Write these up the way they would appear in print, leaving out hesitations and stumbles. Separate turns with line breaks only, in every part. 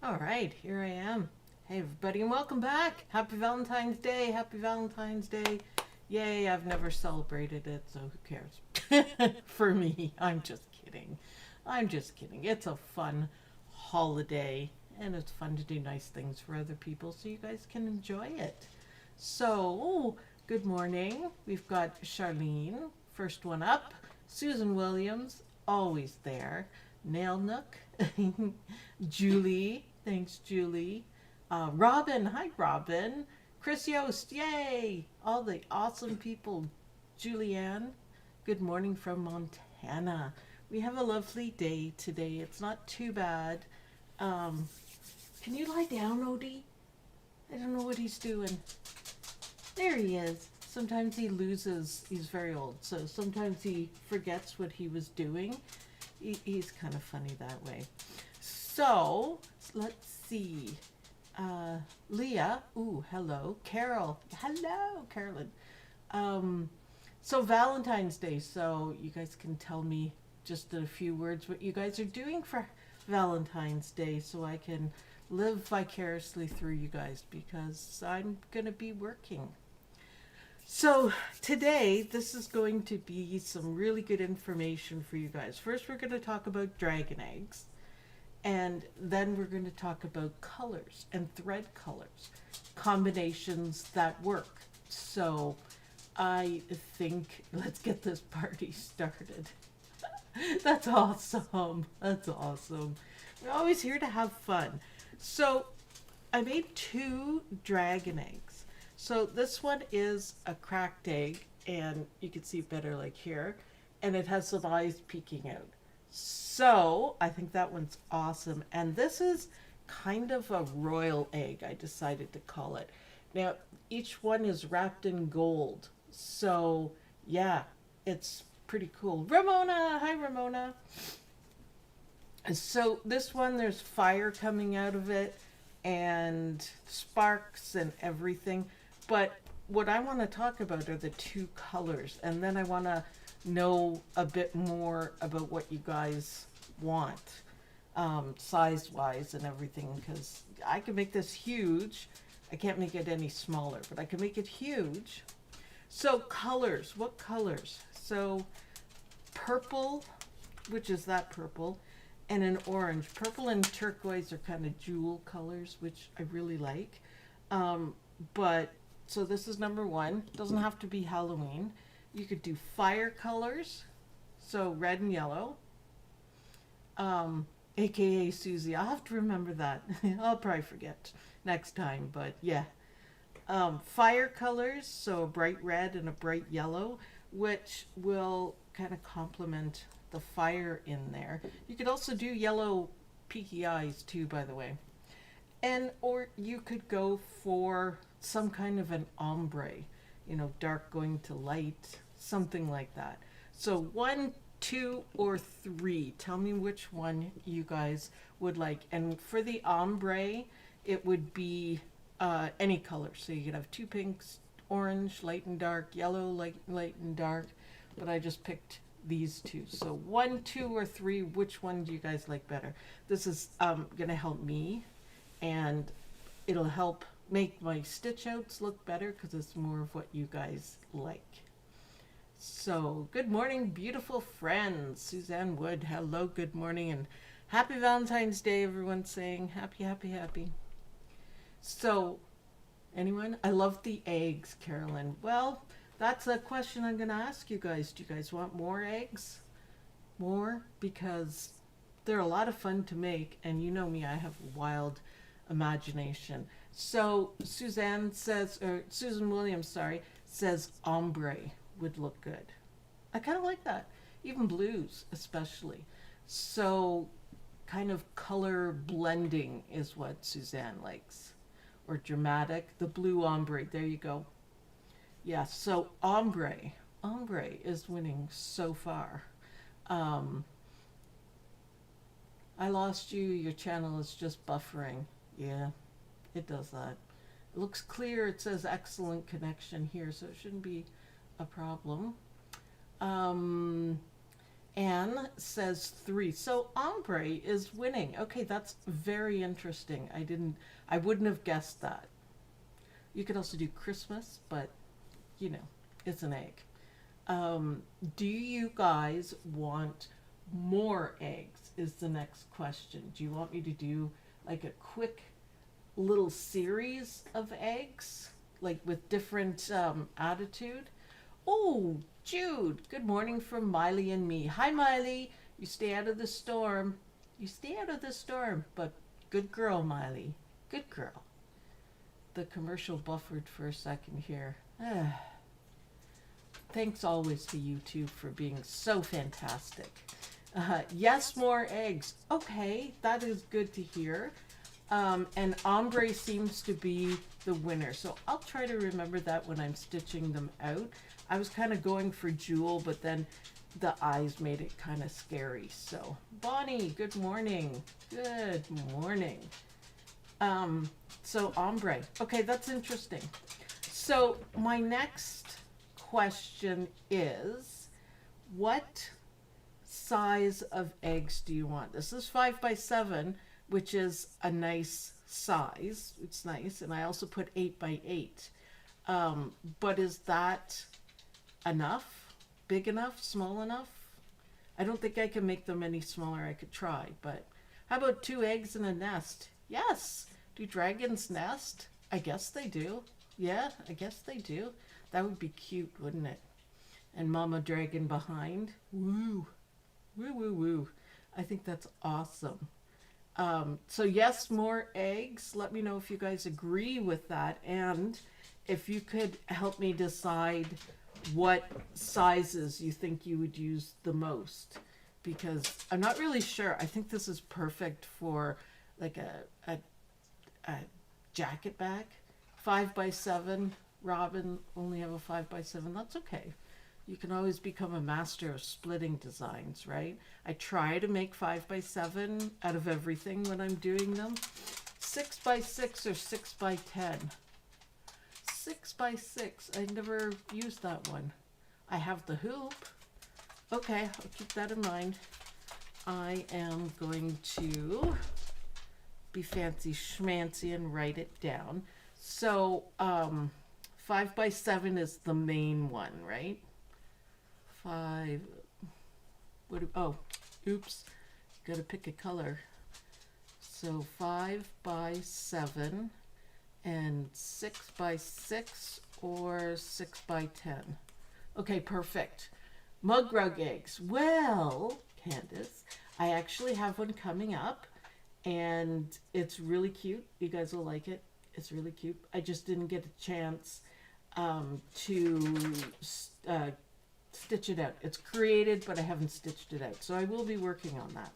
All right, here I am. Hey, everybody, and welcome back. Happy Valentine's Day. Happy Valentine's Day. Yay, I've never celebrated it, so who cares? For me, I'm just kidding. I'm just kidding. It's a fun holiday, and it's fun to do nice things for other people so you guys can enjoy it. So, good morning. We've got Charlene, first one up. Susan Williams, always there. Nail Nook, Julie, thanks Julie. Robin, hi Robin. Chris Yost, yay! All the awesome people. Julianne, good morning from Montana. We have a lovely day today. It's not too bad. Can you lie down, Odie? I don't know what he's doing. There he is. Sometimes he loses, he's very old, so sometimes he forgets what he was doing. He's kind of funny that way. So, let's see. Leah, ooh, hello. Carol, hello, Carolyn. So Valentine's Day, so you guys can tell me just in a few words what you guys are doing for Valentine's Day so I can live vicariously through you guys because I'm going to be working. So today, this is going to be some really good information for you guys. First, we're going to talk about dragon eggs, and then we're going to talk about colors and thread colors, combinations that work. So I think let's get this party started. That's awesome. That's awesome. We're always here to have fun. So I made 2 dragon eggs. So this one is a cracked egg, and you can see it better like here, and it has some eyes peeking out. So I think that one's awesome. And this is kind of a royal egg, I decided to call it. Now, each one is wrapped in gold. So yeah, it's pretty cool. Ramona, hi Ramona. So this one, there's fire coming out of it and sparks and everything. But what I want to talk about are the 2 colors, and then I want to know a bit more about what you guys want, size-wise and everything, because I can make this huge. I can't make it any smaller, but I can make it huge. So colors, what colors? So purple, which is that purple, and an orange. Purple and turquoise are kind of jewel colors, which I really like. But so this is number 1. Doesn't have to be Halloween. You could do fire colors, so red and yellow. AKA Susie. I'll have to remember that. I'll probably forget next time, but yeah. Fire colors, so a bright red and a bright yellow, which will kind of complement the fire in there. You could also do yellow peaky eyes too, by the way. And or you could go for some kind of an ombre, you know, dark going to light, something like that. So 1, 2, or 3. Tell me which one you guys would like. And for the ombre, it would be any color. So you could have 2 pinks, orange, light and dark, yellow, light and dark. But I just picked these 2. So 1, 2, or 3, which one do you guys like better? This is going to help me, and it'll help make my stitch outs look better because it's more of what you guys like. So good morning, beautiful friends. Suzanne Wood, hello, good morning, and happy Valentine's Day, everyone's saying. Happy, happy, happy. So anyone? I love the eggs, Carolyn. Well, that's a question I'm going to ask you guys. Do you guys want more eggs? More? Because they're a lot of fun to make, and you know me, I have wild imagination. So Susan Williams, sorry, says ombre would look good. I kind of like that. Even blues, especially. So kind of color blending is what Suzanne likes. Or dramatic. The blue ombre. There you go. Yeah, so ombre. Ombre is winning so far. I lost you. Your channel is just buffering. Yeah, it does that. It looks clear. It says excellent connection here, so it shouldn't be a problem. Anne says 3. So ombre is winning. Okay, that's very interesting. I wouldn't have guessed that. You could also do Christmas, but you know, it's an egg. Do you guys want more eggs is the next question. Do you want me to do like a quick little series of eggs, like with different attitude? Oh, Jude, good morning from Miley and me. Hi, Miley. You stay out of the storm. You stay out of the storm, but good girl, Miley. Good girl. The commercial buffered for a second here. Thanks always to you two for being so fantastic. Yes, more eggs. Okay, that is good to hear. And ombre seems to be the winner. So I'll try to remember that when I'm stitching them out. I was kind of going for jewel, but then the eyes made it kind of scary. So Bonnie, good morning. Good morning. So ombre. Okay, that's interesting. So my next question is, what size of eggs do you want? This is 5 by 7, which is a nice size. It's nice. And I also put 8 by 8. But is that enough? Big enough? Small enough? I don't think I can make them any smaller. I could try, but how about 2 eggs in a nest? Yes. Do dragons nest? I guess they do. Yeah, I guess they do. That would be cute, wouldn't it? And Mama Dragon behind. Woo. Woo, woo, woo. I think that's awesome. So yes, more eggs. Let me know if you guys agree with that. And if you could help me decide what sizes you think you would use the most. Because I'm not really sure. I think this is perfect for like a jacket bag. 5 by 7. Robin only have a 5 by 7. That's okay. You can always become a master of splitting designs, right? I try to make 5 by 7 out of everything when I'm doing them. 6 by 6 or 6 by 10. 6 by 6. I never used that one. I have the hoop. Okay, I'll keep that in mind. I am going to be fancy schmancy and write it down. So 5 by 7 is the main one, right? 5. Oh, oops. Gotta pick a color. So 5 by 7 and 6 by 6 or 6 by 10. Okay, perfect. Mug rug eggs. Well, Candace, I actually have one coming up and it's really cute. You guys will like it. It's really cute. I just didn't get a chance to stitch it out. It's created, but I haven't stitched it out. So I will be working on that.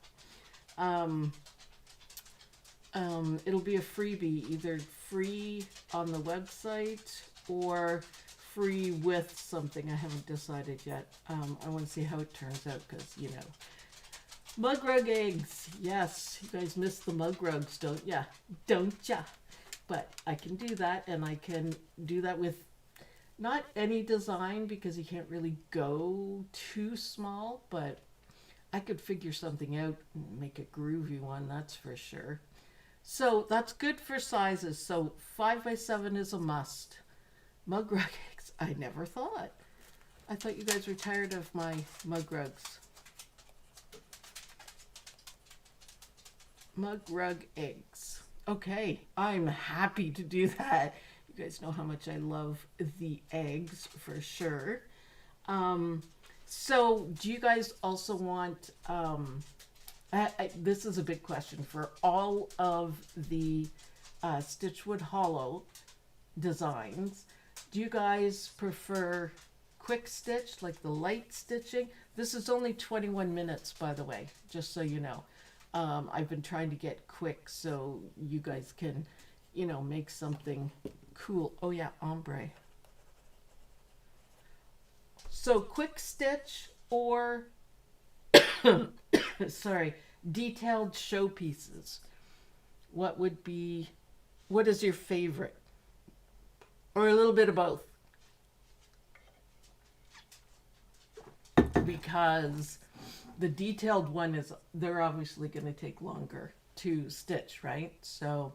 It'll be a freebie, either free on the website or free with something. I haven't decided yet. I want to see how it turns out because, you know. Mug rug eggs. Yes, you guys miss the mug rugs, don't ya? Don't ya? But I can do that, and I can do that with not any design because you can't really go too small, but I could figure something out and make a groovy one, that's for sure. So that's good for sizes. So 5 by 7 is a must. Mug rug eggs, I never thought. I thought you guys were tired of my mug rugs. Mug rug eggs. Okay, I'm happy to do that. You guys know how much I love the eggs for sure. So do you guys also want, this is a big question for all of the Stitchwood Hollow designs. Do you guys prefer quick stitch, like the light stitching? This is only 21 minutes, by the way, just so you know. I've been trying to get quick so you guys can, you know, make something cool. Oh yeah, ombre. So quick stitch or, sorry, detailed showpieces. What is your favorite? Or a little bit of both. Because the detailed one is, they're obviously going to take longer to stitch, right? So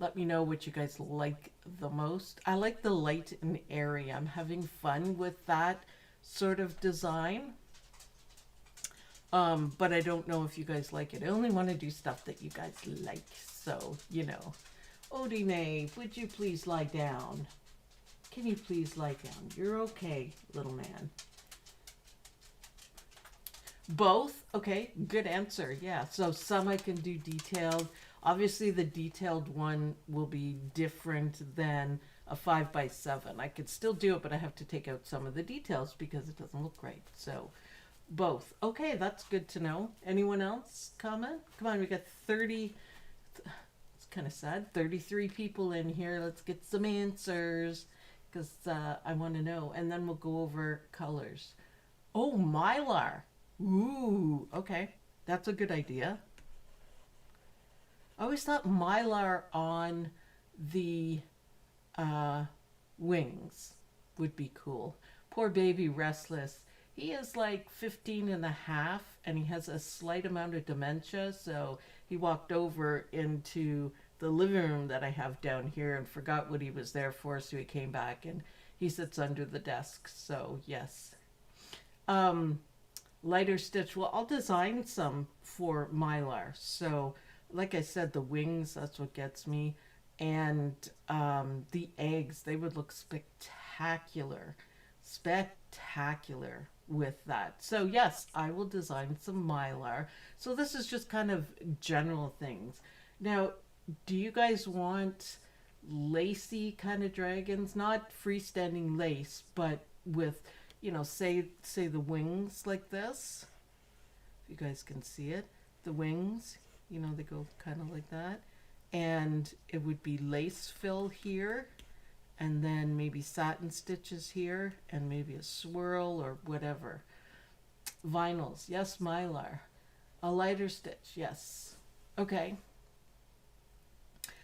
let me know what you guys like the most. I like the light and airy. I'm having fun with that sort of design. But I don't know if you guys like it. I only want to do stuff that you guys like. So, you know. Odine, would you please lie down? Can you please lie down? You're okay, little man. Both? Okay, good answer. Yeah, so some I can do detailed. Obviously, the detailed one will be different than a 5x7. I could still do it, but I have to take out some of the details because it doesn't look right. So both. Okay, that's good to know. Anyone else comment? Come on, we got 30. It's kind of sad. 33 people in here. Let's get some answers because I want to know. And then we'll go over colors. Oh, Mylar. Ooh, okay. That's a good idea. I always thought Mylar on the wings would be cool. Poor baby Restless. He is like 15 and a half and he has a slight amount of dementia. So he walked over into the living room that I have down here and forgot what he was there for. So he came back and he sits under the desk. So yes. Lighter stitch. Well, I'll design some for Mylar. So like I said, the wings, that's what gets me. And the eggs, they would look spectacular. Spectacular with that. So yes, I will design some Mylar. So this is just kind of general things. Now, do you guys want lacy kind of dragons? Not freestanding lace, but with, you know, say the wings like this. If you guys can see it. The wings, you know, they go kind of like that. And it would be lace fill here. And then maybe satin stitches here. And maybe a swirl or whatever. Vinyls. Yes, Mylar. A lighter stitch. Yes. Okay.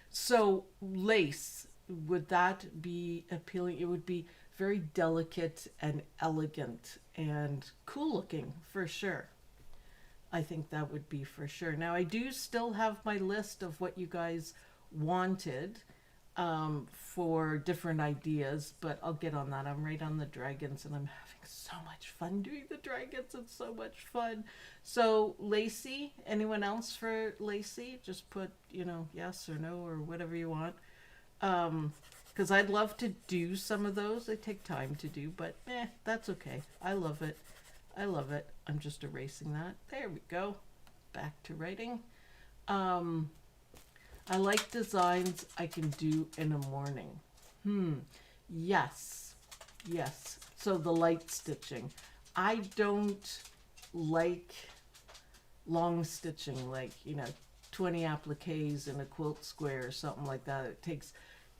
So lace, would that be appealing? It would be very delicate and elegant and cool looking for sure. I think that would be for sure. Now I do still have my list of what you guys wanted for different ideas, but I'll get on that. I'm right on the dragons and I'm having so much fun doing the dragons. It's so much fun. So lacy, anyone else for lacy? Just put, you know, yes or no or whatever you want. Because I'd love to do some of those. They take time to do, but that's okay. I love it. I love it. I'm just erasing that. There we go. Back to writing. I like designs I can do in a morning. Yes. Yes. So the light stitching. I don't like long stitching, like, you know, 20 appliques in a quilt square or something like that. It takes,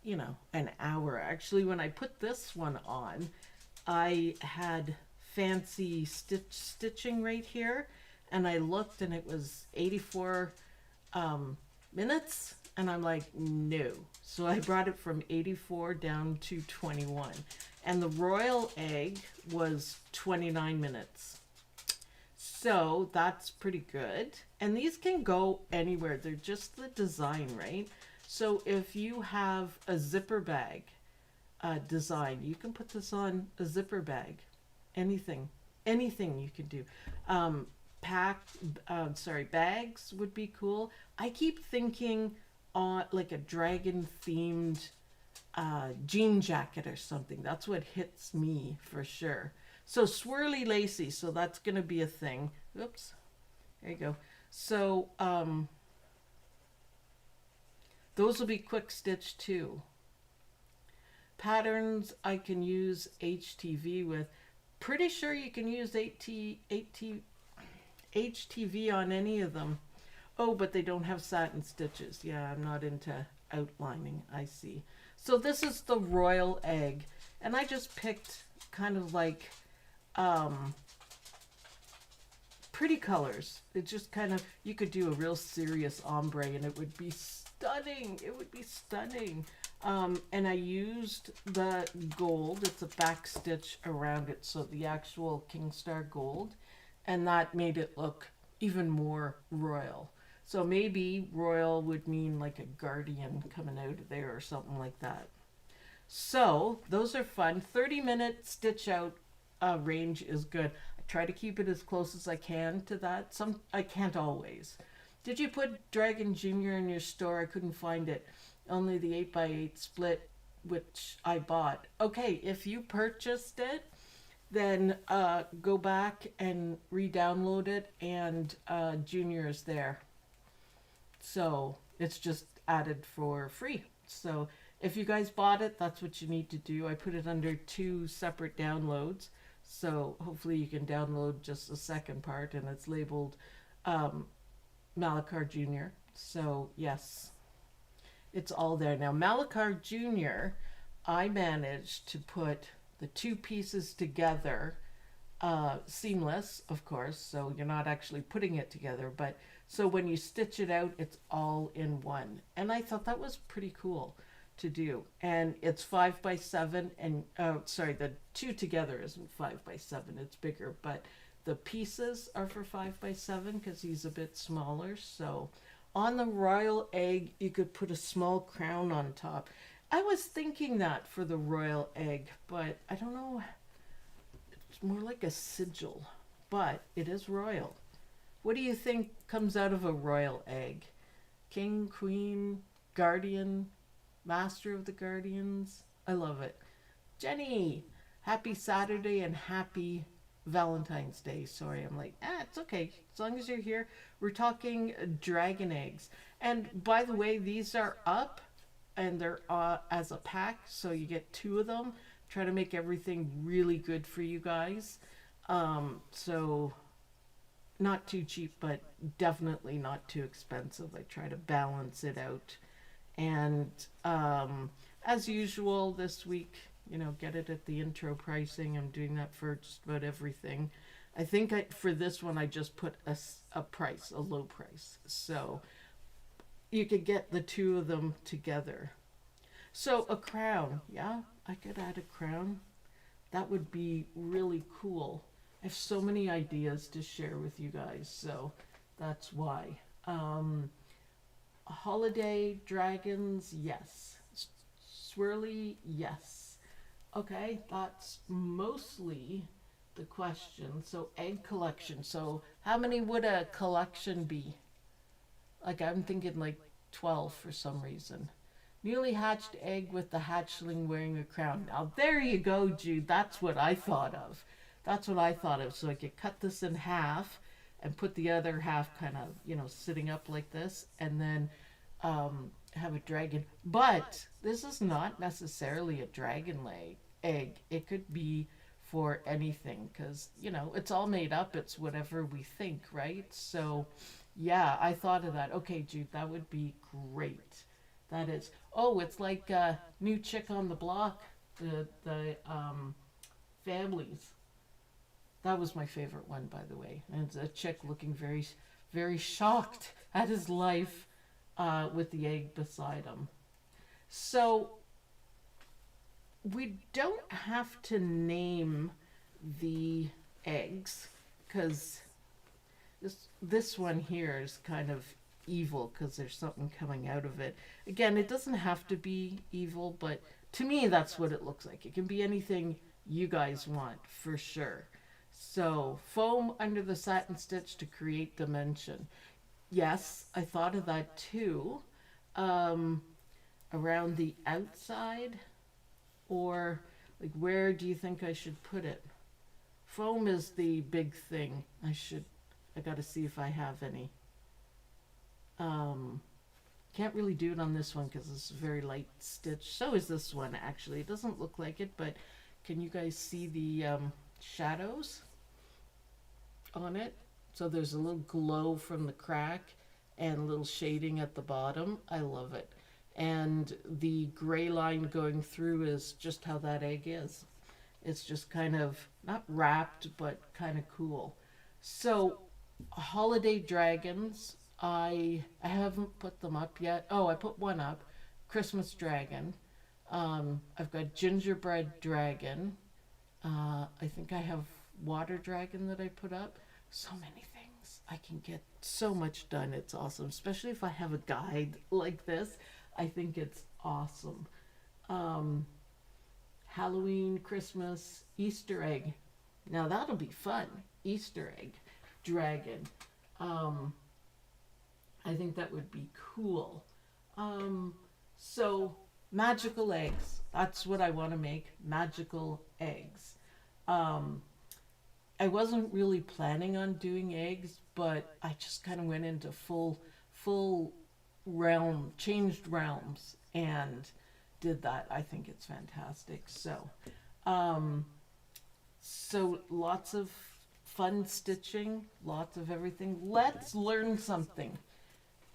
you know, an hour. Actually, when I put this one on, I had fancy stitching right here, and I looked and it was 84 minutes, and I'm like, no. So I brought it from 84 down to 21, and the royal egg was 29 minutes. So that's pretty good. And these can go anywhere. They're just the design, right? So if you have a zipper bag design, you can put this on a zipper bag. Anything you can do. Bags would be cool. I keep thinking on like a dragon themed jean jacket or something. That's what hits me for sure. So swirly lacy, so that's gonna be a thing. Oops, there you go. So those will be quick stitch too. Patterns I can use HTV with. Pretty sure you can use HTV on any of them. Oh, but they don't have satin stitches. Yeah, I'm not into outlining. I see. So this is the royal egg. And I just picked kind of like pretty colors. It just kind of, you could do a real serious ombre and it would be stunning. It would be stunning. And I used the gold. It's a back stitch around it. So the actual King Star gold. and that made it look even more royal. So maybe royal would mean like a guardian coming out of there or something like that. So those are fun. 30-minute stitch out range is good. I try to keep it as close as I can to that. Some I can't always. Did you put Dragon Junior in your store? I couldn't find it. Only the 8x8 split, which I bought. Okay, if you purchased it, then go back and re-download it, and Junior is there. So it's just added for free. So if you guys bought it, that's what you need to do. I put it under 2 separate downloads. So hopefully you can download just the second part, and it's labeled Malachar Jr. So yes, it's all there. Now Malachar Jr., I managed to put the 2 pieces together seamless, of course, so you're not actually putting it together, but so when you stitch it out, it's all in one. And I thought that was pretty cool to do. And it's 5x7, and sorry, the 2 together isn't 5x7, it's bigger, but the pieces are for 5x7 because he's a bit smaller. So on the royal egg, you could put a small crown on top. I was thinking that for the royal egg, but I don't know. It's more like a sigil, but it is royal. What do you think comes out of a royal egg? King, queen, guardian, master of the guardians? I love it. Jenny, happy Saturday and happy Valentine's Day. Sorry, I'm like, it's okay. As long as you're here. We're talking dragon eggs. And by the way, these are up and they're as a pack, so you get 2 of them. Try to make everything really good for you guys. So not too cheap, but definitely not too expensive. I try to balance it out. And as usual this week, you know, get it at the intro pricing. I'm doing that for just about everything. I think for this one, I just put a price, a low price. So you could get the 2 of them together. So a crown, yeah, I could add a crown. That would be really cool. I have so many ideas to share with you guys, so that's why. Holiday dragons, yes. Swirly, yes. Okay, that's mostly the question. So egg collection. So how many would a collection be? Like I'm thinking like 12 for some reason. Newly hatched egg with the hatchling wearing a crown. Now there you go, Jude. That's what I thought of. That's what I thought of. So I could cut this in half and put the other half kind of, you know, sitting up like this, and then have a dragon. But this is not necessarily a dragon egg. It could be for anything because, you know, it's all made up. It's whatever we think, right? So yeah, I thought of that. Okay, Jude, that would be great. That is. Oh, it's like New Chick on the Block, the families. That was my favorite one, by the way. And it's a chick looking very, very shocked at his life with the egg beside him. So we don't have to name the eggs because this one here is kind of evil because there's something coming out of it. Again, it doesn't have to be evil, but to me that's what it looks like. It can be anything you guys want for sure. So foam under the satin stitch to create dimension. Yes, I thought of that too. Around the outside, or like where do you think I should put it? Foam is the big thing. I got to see if I have any. Can't really do it on this one because it's very light stitch. So is this one actually. It doesn't look like it, but can you guys see the shadows on it? So there's a little glow from the crack and a little shading at the bottom. I love it. And the gray line going through is just how that egg is. It's just kind of not wrapped, but kind of cool. So holiday dragons, I haven't put them up yet. Oh, I put one up. Christmas dragon. I've got gingerbread dragon. I think I have water dragon that I put up. so many things. I can get so much done. It's awesome, especially if I have a guide like this. I think it's awesome. Halloween, Christmas, Easter egg. Now that'll be fun. Easter egg dragon. I think that would be cool. So magical eggs. That's what I want to make. Magical eggs. I wasn't really planning on doing eggs, but I just kind of went into full realm, changed realms, and did that. I think it's fantastic. So lots of fun stitching, lots of everything. Let's learn something.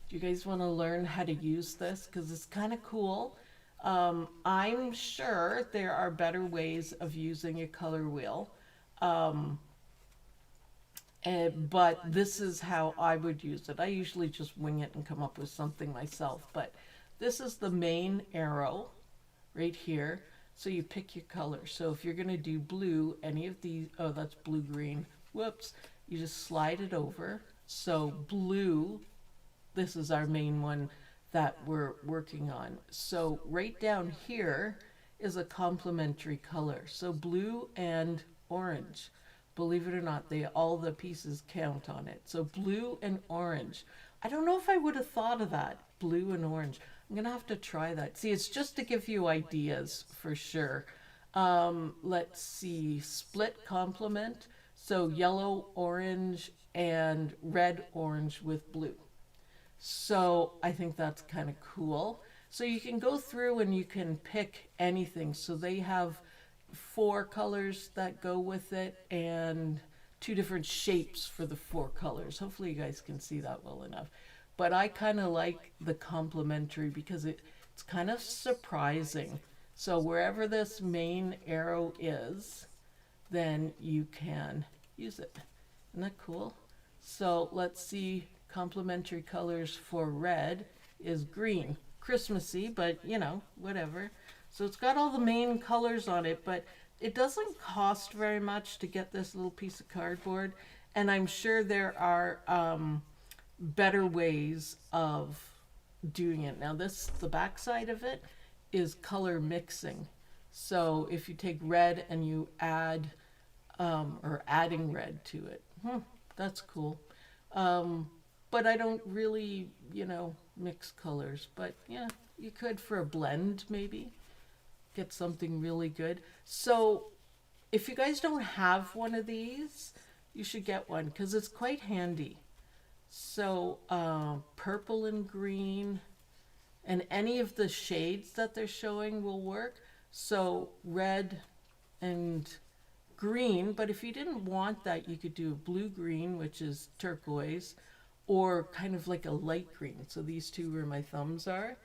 Do you guys want to learn how to use this? Because it's kind of cool. I'm sure there are better ways of using a color wheel. But this is how I would use it. I usually just wing it and come up with something myself. But this is the main arrow right here. So you pick your color. So if you're going to do blue, any of these, oh, that's blue-green. Whoops. You just slide it over. So blue, this is our main one that we're working on. So right down here is a complementary color. So blue and orange. Believe it or not, all the pieces count on it. So blue and orange. I don't know if I would have thought of that. Blue and orange. I'm going to have to try that. See, it's just to give you ideas for sure. Let's see. Split complement. So yellow, orange, and red, orange with blue. So I think that's kind of cool. So you can go through and you can pick anything. So they have 4 colors that go with it and 2 different shapes for the 4 colors. Hopefully you guys can see that well enough. But I kind of like the complementary because it's kind of surprising. So wherever this main arrow is, then you can use it. Isn't that cool? So let's see, complementary colors for red is green. Christmassy, but you know, whatever. So it's got all the main colors on it, but it doesn't cost very much to get this little piece of cardboard. And I'm sure there are better ways of doing it. Now the back side of it is color mixing. So if you take red and you add, or adding red to it, that's cool. But I don't really, mix colors. But yeah, you could for a blend maybe. Get something really good. So if you guys don't have one of these, you should get one because it's quite handy. So purple and green and any of the shades that they're showing will work. So red and green, but if you didn't want that, you could do a blue-green, which is turquoise, or kind of like a light green. So these two where my thumbs are.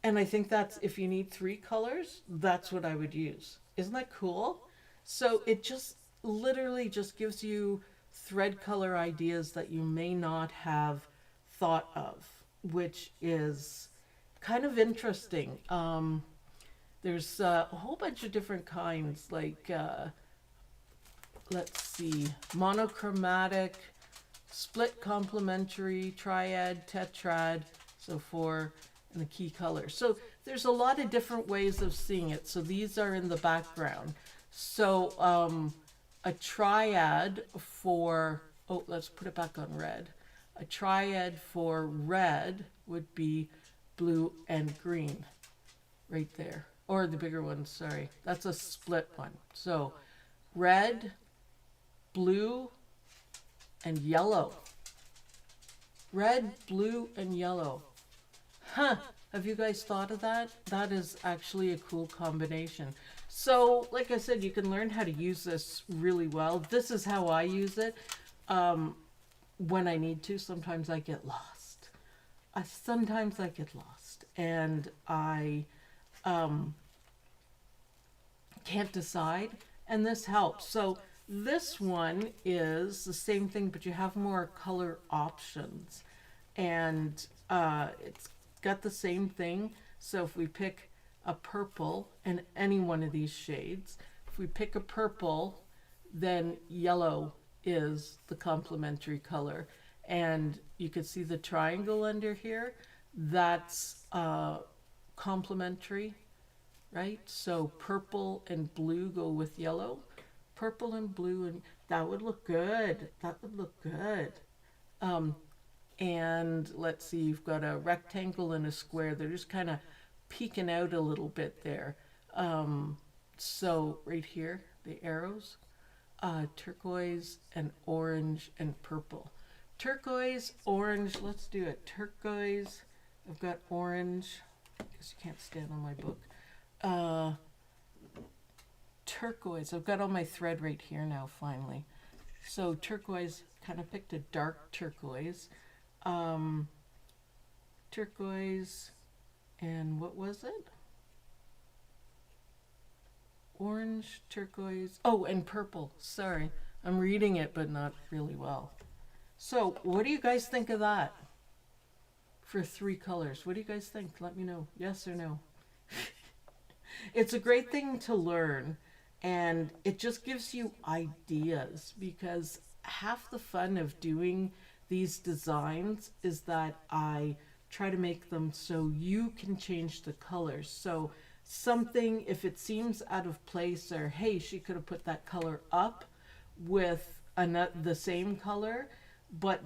And I think that's, if you need 3 colors, that's what I would use. Isn't that cool? So it just literally just gives you thread color ideas that you may not have thought of, which is kind of interesting. There's a whole bunch of different kinds, like, let's see, monochromatic, split complementary, triad, tetrad, so 4. And the key color. So there's a lot of different ways of seeing it. So these are in the background. So a triad for, let's put it back on red. A triad for red would be blue and green right there. Or the bigger one, sorry. That's a split one. So red, blue, and yellow. Red, blue, and yellow. Have you guys thought of that? That is actually a cool combination. So, like I said, you can learn how to use this really well. This is how I use it when I need to. Sometimes I get lost. And I can't decide. And this helps. So this one is the same thing, but you have more color options. And it's got the same thing. So if we pick a purple in any one of these shades, if we pick a purple, then yellow is the complementary color. And you can see the triangle under here. That's complementary, right? So purple and blue go with yellow. Purple and blue, and that would look good. That would look good. And let's see, you've got a rectangle and a square. They're just kind of peeking out a little bit there. So right here, the arrows, turquoise and orange and purple. Turquoise, orange, let's do it. Turquoise, I've got orange, because you can't stand on my book. Turquoise, I've got all my thread right here now, finally. So turquoise, kind of picked a dark turquoise. Turquoise, and what was it? Orange, turquoise, oh, and purple. Sorry, I'm reading it, but not really well. So, what do you guys think of that? For 3 colors, what do you guys think? Let me know, yes or no. It's a great thing to learn, and it just gives you ideas, because half the fun of doing these designs is that I try to make them so you can change the colors. So something, if it seems out of place, or hey, she could have put that color up with the same color, but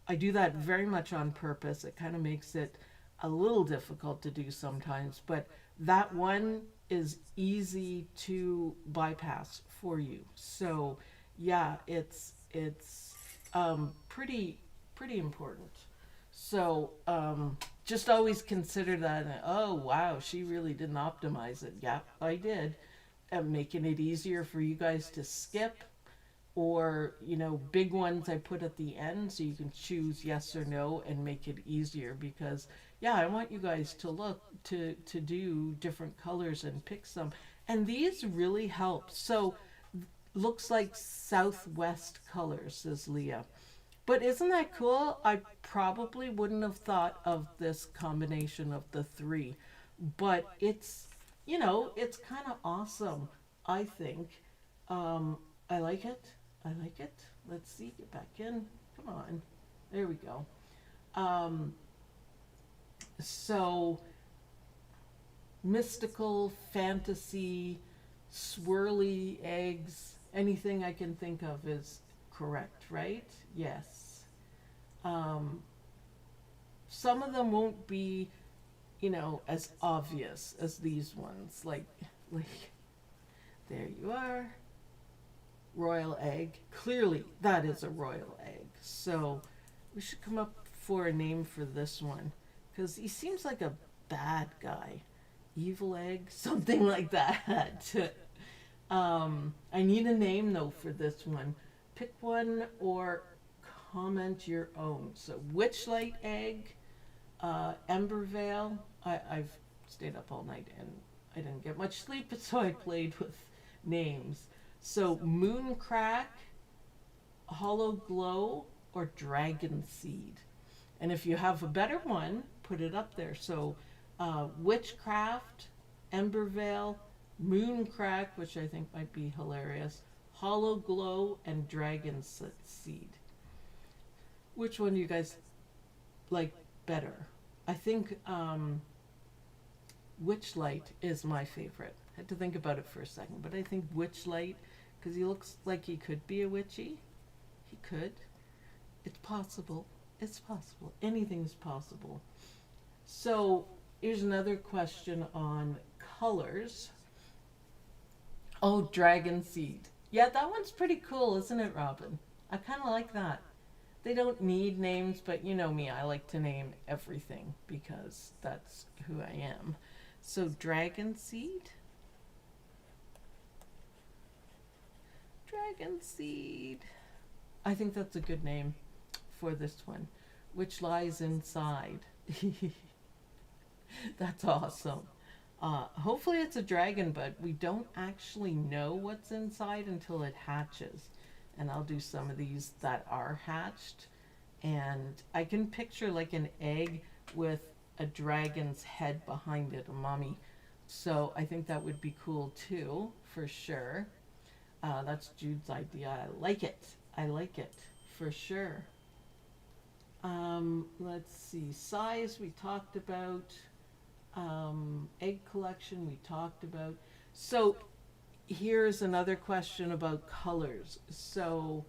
I do that very much on purpose. It kind of makes it a little difficult to do sometimes, but that one is easy to bypass for you. So yeah, it's pretty important. So just always consider that. Oh wow, she really didn't optimize it. Yeah, I did. Making it easier for you guys to skip, or big ones I put at the end so you can choose yes or no and make it easier, because yeah, I want you guys to look to do different colors and pick some, and these really help. So looks like Southwest colors, says Leah. But isn't that cool? I probably wouldn't have thought of this combination of the 3, but it's it's kind of awesome, I think. I like it. I like it. Let's see, get back in. Come on. There we go. So mystical, fantasy, swirly eggs, anything I can think of is correct, right? Yes. Some of them won't be, as obvious as these ones. Like there you are. Royal egg. Clearly, that is a royal egg. So we should come up for a name for this one, because he seems like a bad guy. Evil egg, something like that. I need a name though for this one. Pick one or comment your own. So Witchlight egg, Embervale. I've stayed up all night and I didn't get much sleep, so I played with names. So Mooncrack, Hollow Glow, or Dragon Seed. And if you have a better one, put it up there. So Witchcraft, Embervale, Mooncrack, which I think might be hilarious, Hollow Glow, and Dragon Seed. Which one do you guys like better? I think Witchlight is my favorite. I had to think about it for a second, but I think Witchlight, because he looks like he could be a witchy. He could. It's possible. It's possible. Anything's possible. So here's another question on colors. Oh, Dragon Seed. Yeah, that one's pretty cool, isn't it, Robin? I kind of like that. They don't need names, but you know me, I like to name everything because that's who I am. So Dragon Seed. Dragon Seed. I think that's a good name for this one. Which lies inside. That's awesome. Hopefully it's a dragon, but we don't actually know what's inside until it hatches. And I'll do some of these that are hatched. And I can picture like an egg with a dragon's head behind it, a mummy. So I think that would be cool too, for sure. That's Jude's idea. I like it. I like it for sure. Let's see. Size we talked about. Egg collection we talked about. So here's another question about colors. So,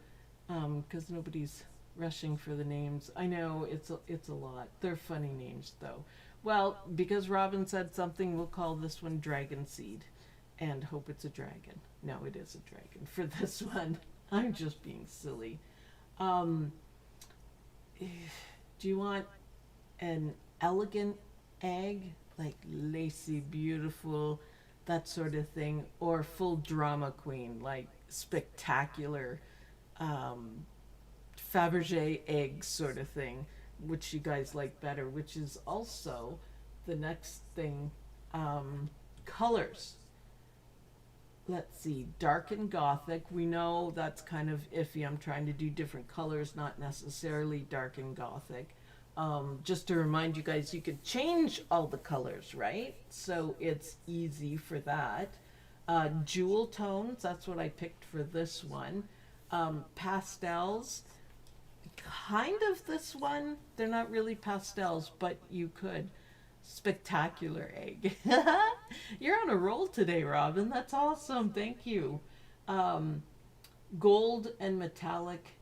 because nobody's rushing for the names. I know it's a lot. They're funny names though. Well, because Robin said something, we'll call this one Dragon Seed, and hope it's a dragon. No, it is a dragon for this one. I'm just being silly. Um, do you want an elegant egg, like lacy, beautiful, that sort of thing, or full drama queen, like spectacular, um, Fabergé eggs sort of thing, which you guys like better, which is also the next thing. Colors. Let's see, dark and gothic. We know that's kind of iffy. I'm trying to do different colors, not necessarily dark and gothic. Just to remind you guys, you could change all the colors, right? So it's easy for that. Jewel tones, that's what I picked for this one. Pastels, kind of this one. They're not really pastels, but you could. Spectacular egg. You're on a roll today, Robin. That's awesome. Thank you. Gold and metallic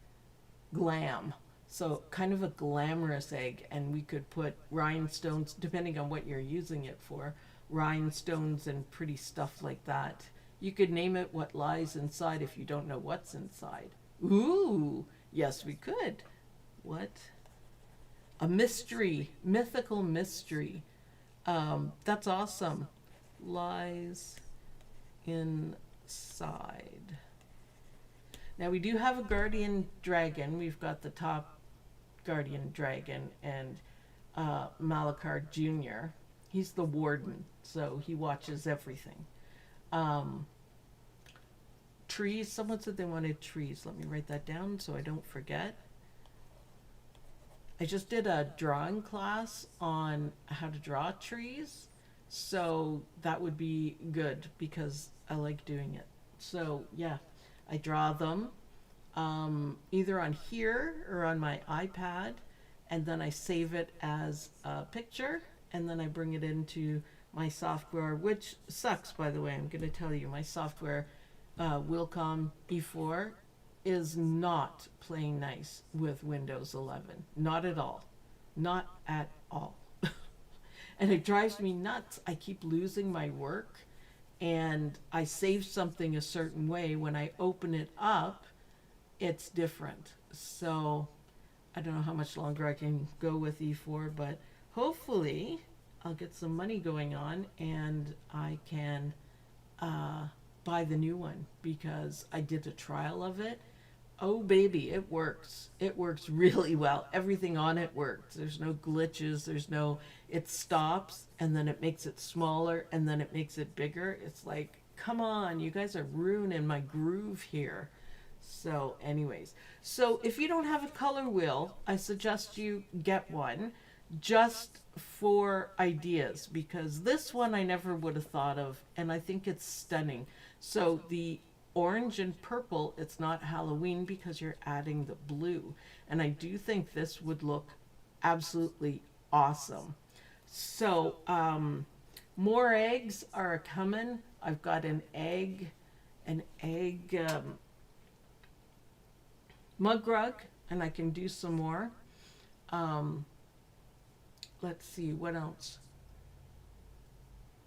glam. So kind of a glamorous egg, and we could put rhinestones, depending on what you're using it for, rhinestones and pretty stuff like that. You could name it What Lies Inside if you don't know what's inside. Ooh, yes, we could. What? A mystery, mythical mystery. That's awesome. Lies inside. Now we do have a guardian dragon. We've got the top guardian dragon and Malachar Jr. He's the warden, so he watches everything. Trees. Someone said they wanted trees. Let me write that down so I don't forget. I just did a drawing class on how to draw trees, so that would be good because I like doing it. So yeah, I draw them either on here or on my iPad, and then I save it as a picture, and then I bring it into my software, which sucks, by the way. I'm going to tell you, my software, Wilcom E4, is not playing nice with Windows 11. Not at all. Not at all. And it drives me nuts. I keep losing my work, and I save something a certain way. When I open it up, it's different. So I don't know how much longer I can go with E4, but hopefully I'll get some money going on and I can buy the new one, because I did a trial of it. Oh baby, it works. It works really well. Everything on it works. There's no glitches. There's no, it stops and then it makes it smaller and then it makes it bigger. It's like, come on, you guys are ruining my groove here. So anyways, so if you don't have a color wheel, I suggest you get one just for ideas, because this one I never would have thought of, and I think it's stunning. So the orange and purple, it's not Halloween because you're adding the blue, and I do think this would look absolutely awesome. So more eggs are coming. I've got an egg mug rug, and I can do some more. Let's see, what else?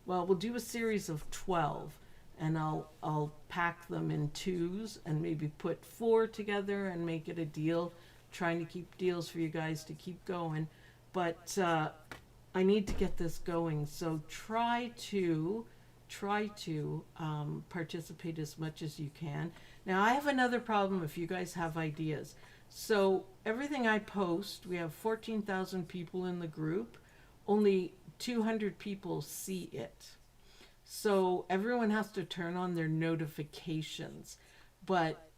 Well, we'll do a series of 12, and I'll pack them in twos and maybe put 4 together and make it a deal. Trying to keep deals for you guys to keep going, but I need to get this going. So try to participate as much as you can. Now I have another problem if you guys have ideas. So everything I post, we have 14,000 people in the group. Only 200 people see it. So everyone has to turn on their notifications. But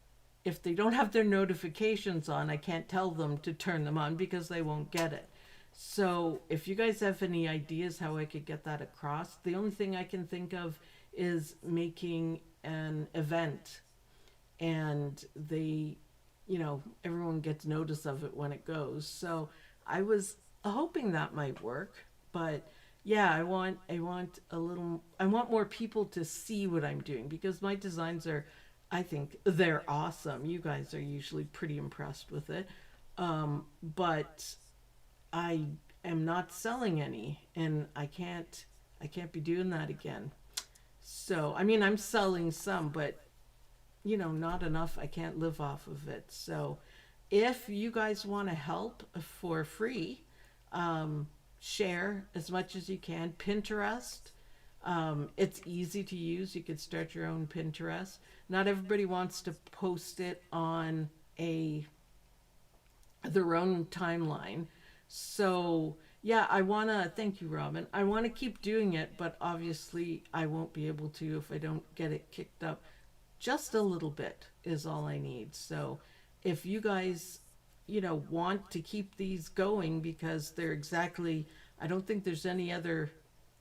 if they don't have their notifications on, I can't tell them to turn them on because they won't get it. So if you guys have any ideas how I could get that across, the only thing I can think of is making an event and they, everyone gets notice of it when it goes. So I was hoping that might work, but yeah, I want more people to see what I'm doing, because my designs are, I think they're awesome. You guys are usually pretty impressed with it. But I am not selling any, and I can't be doing that again. So, I mean, I'm selling some, but not enough. I can't live off of it. So, if you guys want to help for free, share as much as you can. Pinterest, it's easy to use. You could start your own Pinterest. Not everybody wants to post it on a their own timeline. So, yeah, I want to thank you, Robin. I want to keep doing it, but obviously I won't be able to if I don't get it kicked up. Just a little bit is all I need. So, if you guys, want to keep these going, because they're exactly, I don't think there's any other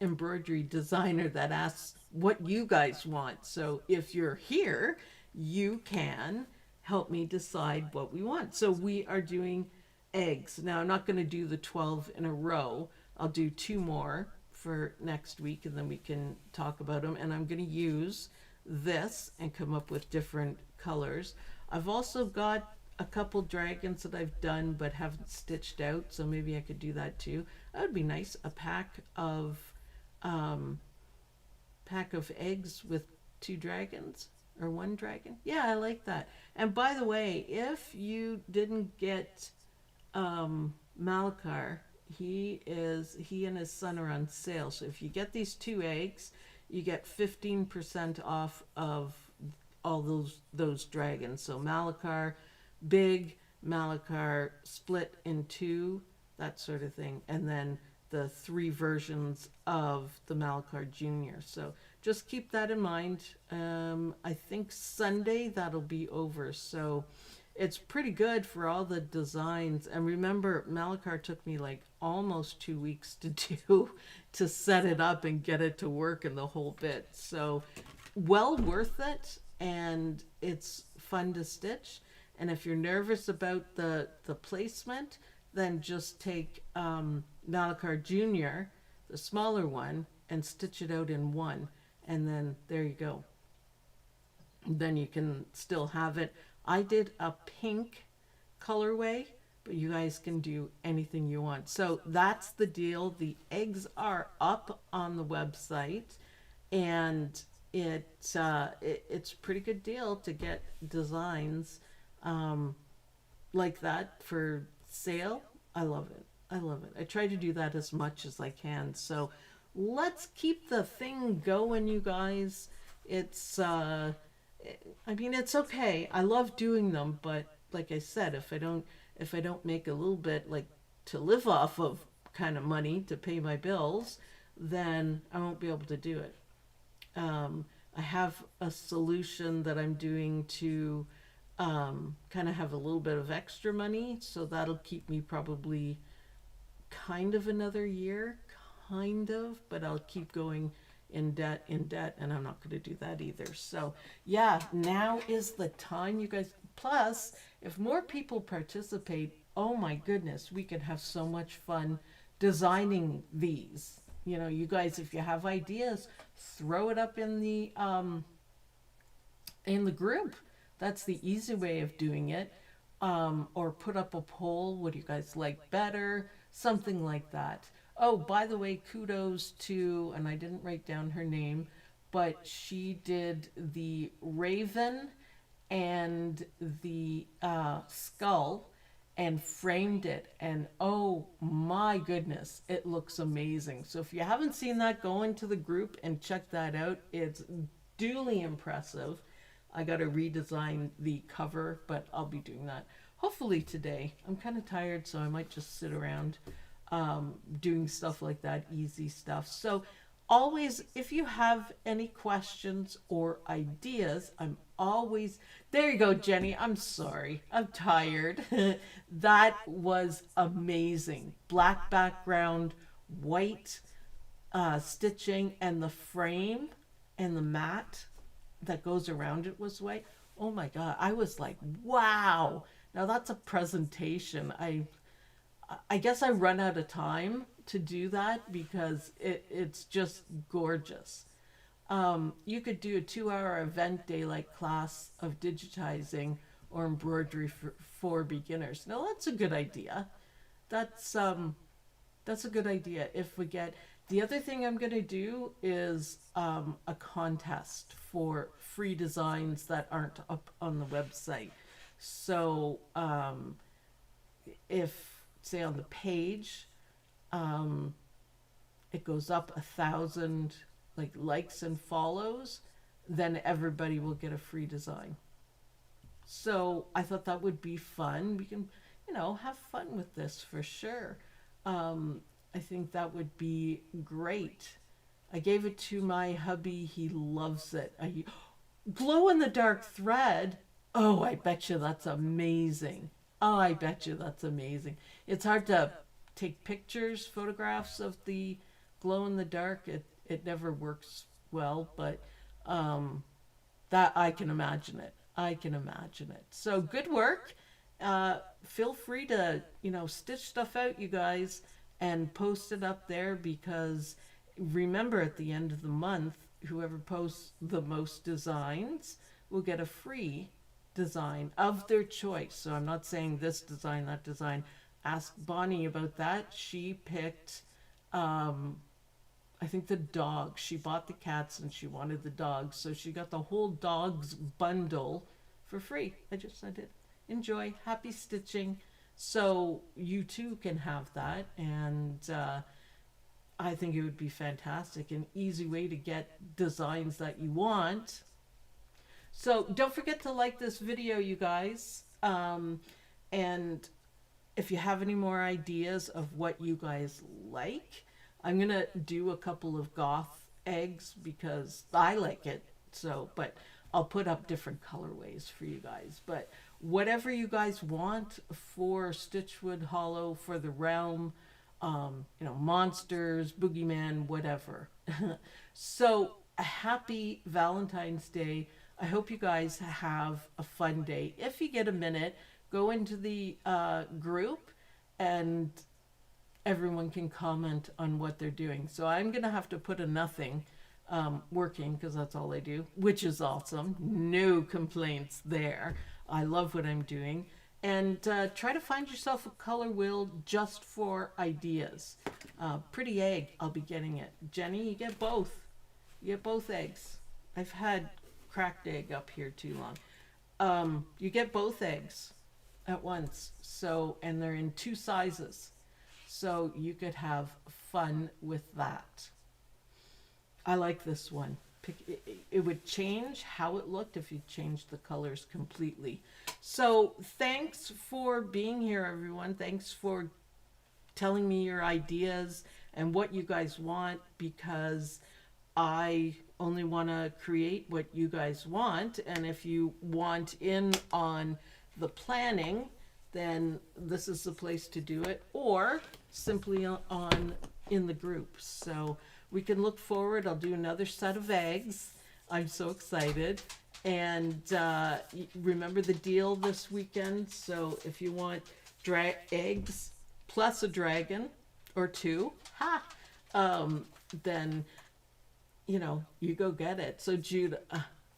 embroidery designer that asks what you guys want. So, if you're here, you can help me decide what we want. So, we are doing eggs. Now, I'm not going to do the 12 in a row. I'll do 2 more for next week, and then we can talk about them. And I'm going to use this and come up with different colors. I've also got a couple dragons that I've done but haven't stitched out, so maybe I could do that too. That would be nice. A pack of eggs with 2 dragons, or 1 dragon. Yeah, I like that. And by the way, if you didn't get Malachar, he and his son are on sale. So if you get these 2 eggs, you get 15% off of all those dragons. So Malachar big, Malachar split in 2, that sort of thing, and then the 3 versions of the Malachar Junior. So just keep that in mind. I think Sunday that'll be over. So it's pretty good for all the designs. And remember, Malachar took me like almost 2 weeks to do, to set it up and get it to work and the whole bit. So well worth it, and it's fun to stitch. And if you're nervous about the placement, then just take Malachar Junior, the smaller one, and stitch it out in 1. And then there you go. Then you can still have it. I did a pink colorway, but you guys can do anything you want. So that's the deal. The eggs are up on the website, and it's a pretty good deal to get designs like that for sale. I love it. I love it. I try to do that as much as I can. So let's keep the thing going, you guys. It's I mean, it's okay. I love doing them, but like I said, if I don't make a little bit, like, to live off of kind of money to pay my bills, then I won't be able to do it. I have a solution that I'm doing to kind of have a little bit of extra money, so that'll keep me probably kind of another year, but I'll keep going in debt, and I'm not going to do that either. So yeah, now is the time, you guys. Plus, if more people participate, oh my goodness, we could have so much fun designing these. You guys, if you have ideas, throw it up in the group. That's the easy way of doing it. Or put up a poll. What do you guys like better? Something like that. Oh, by the way, kudos to, and I didn't write down her name, but she did the raven and the skull and framed it. And oh my goodness, it looks amazing. So if you haven't seen that, go into the group and check that out. It's duly impressive. I got to redesign the cover, but I'll be doing that hopefully today. I'm kind of tired, so I might just sit around doing stuff like that, easy stuff. So always, if you have any questions or ideas, I'm always there. You go, Jenny. I'm sorry, I'm tired. That was amazing. Black background, white stitching, and the frame and the mat that goes around it was white. Oh my God. I was like, wow. Now that's a presentation. I guess I run out of time to do that because it's just gorgeous. You could do a 2-hour event daylight class of digitizing or embroidery for beginners. Now that's a good idea. That's that's a good idea. If we get the other thing I'm going to do is a contest for free designs that aren't up on the website. So if say on the page it goes up 1,000 like likes and follows, then everybody will get a free design. So I thought that would be fun. We can, you know, have fun with this for sure. I think that would be great. I gave it to my hubby. He loves it. Glow in the dark thread. Oh, I bet you that's amazing. Oh, I bet you that's amazing. It's hard to take pictures, photographs of the glow in the dark. It never works well, but that I can imagine it. I can imagine it. So good work. Feel free to, you know, stitch stuff out, you guys, and post it up there, because remember at the end of the month, whoever posts the most designs will get a free design of their choice. So I'm not saying this design, that design. Ask Bonnie about that. She picked, I think the dog. She bought the cats and she wanted the dogs. So she got the whole dogs bundle for free. I just sent it. Enjoy. Happy stitching. So you too can have that. And I think it would be fantastic. An easy way to get designs that you want. So don't forget to like this video, you guys. And if you have any more ideas of what you guys like, I'm going to do a couple of goth eggs because I like it. So, but I'll put up different colorways for you guys. But whatever you guys want for Stitchwood Hollow, for the realm, you know, monsters, boogeyman, whatever. So a happy Valentine's Day. I hope you guys have a fun day. If you get a minute, go into the group and everyone can comment on what they're doing. So I'm going to have to put a nothing working because that's all I do, which is awesome. No complaints there. I love what I'm doing. And try to find yourself a color wheel just for ideas. Pretty egg, I'll be getting it. Jenny, you get both. You get both eggs. I've had cracked egg up here too long. You get both eggs at once. So, and they're in 2 sizes. So you could have fun with that. I like this one. It would change how it looked if you changed the colors completely. So thanks for being here, everyone. Thanks for telling me your ideas and what you guys want, because I only want to create what you guys want. And if you want in on the planning, then this is the place to do it, or simply on in the group. So we can look forward. I'll do another set of eggs. I'm so excited. And remember the deal this weekend. So if you want eggs plus a dragon or 2, then, you know, you go get it. So Jude,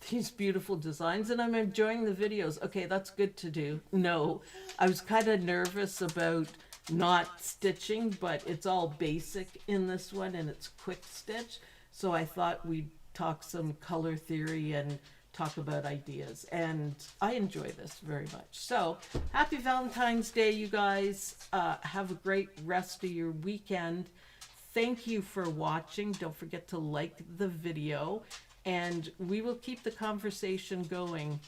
these beautiful designs, and I'm enjoying the videos. Okay, that's good to do. No, I was kind of nervous about not stitching, but it's all basic in this one and it's quick stitch. So I thought we'd talk some color theory and talk about ideas, and I enjoy this very much. So happy Valentine's Day, you guys. Have a great rest of your weekend. Thank you for watching. Don't forget to like the video, and we will keep the conversation going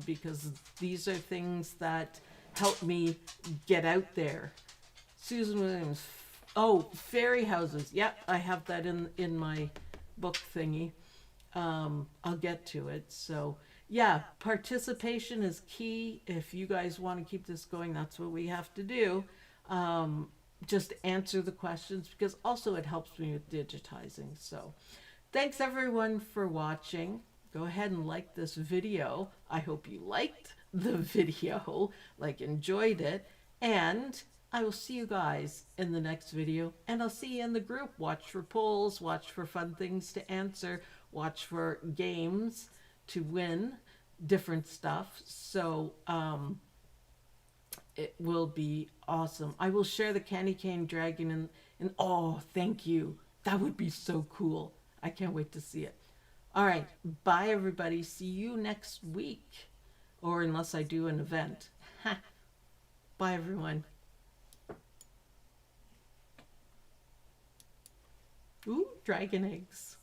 because these are things that help me get out there. Susan Williams. Oh, fairy houses. Yep, I have that in my book thingy. I'll get to it. So yeah, participation is key. If you guys want to keep this going, that's what we have to do. Just answer the questions, because also it helps me with digitizing. So thanks everyone for watching. go ahead and like this video. I hope you liked the video, like enjoyed it, and I will see you guys in the next video, and I'll see you in the group. Watch for polls, watch for fun things to answer, watch for games to win different stuff. So it will be awesome. I will share the candy cane dragon and oh, thank you. That would be so cool. I can't wait to see it. All right, bye everybody. See you next week, or unless I do an event. Bye everyone. Ooh, dragon eggs.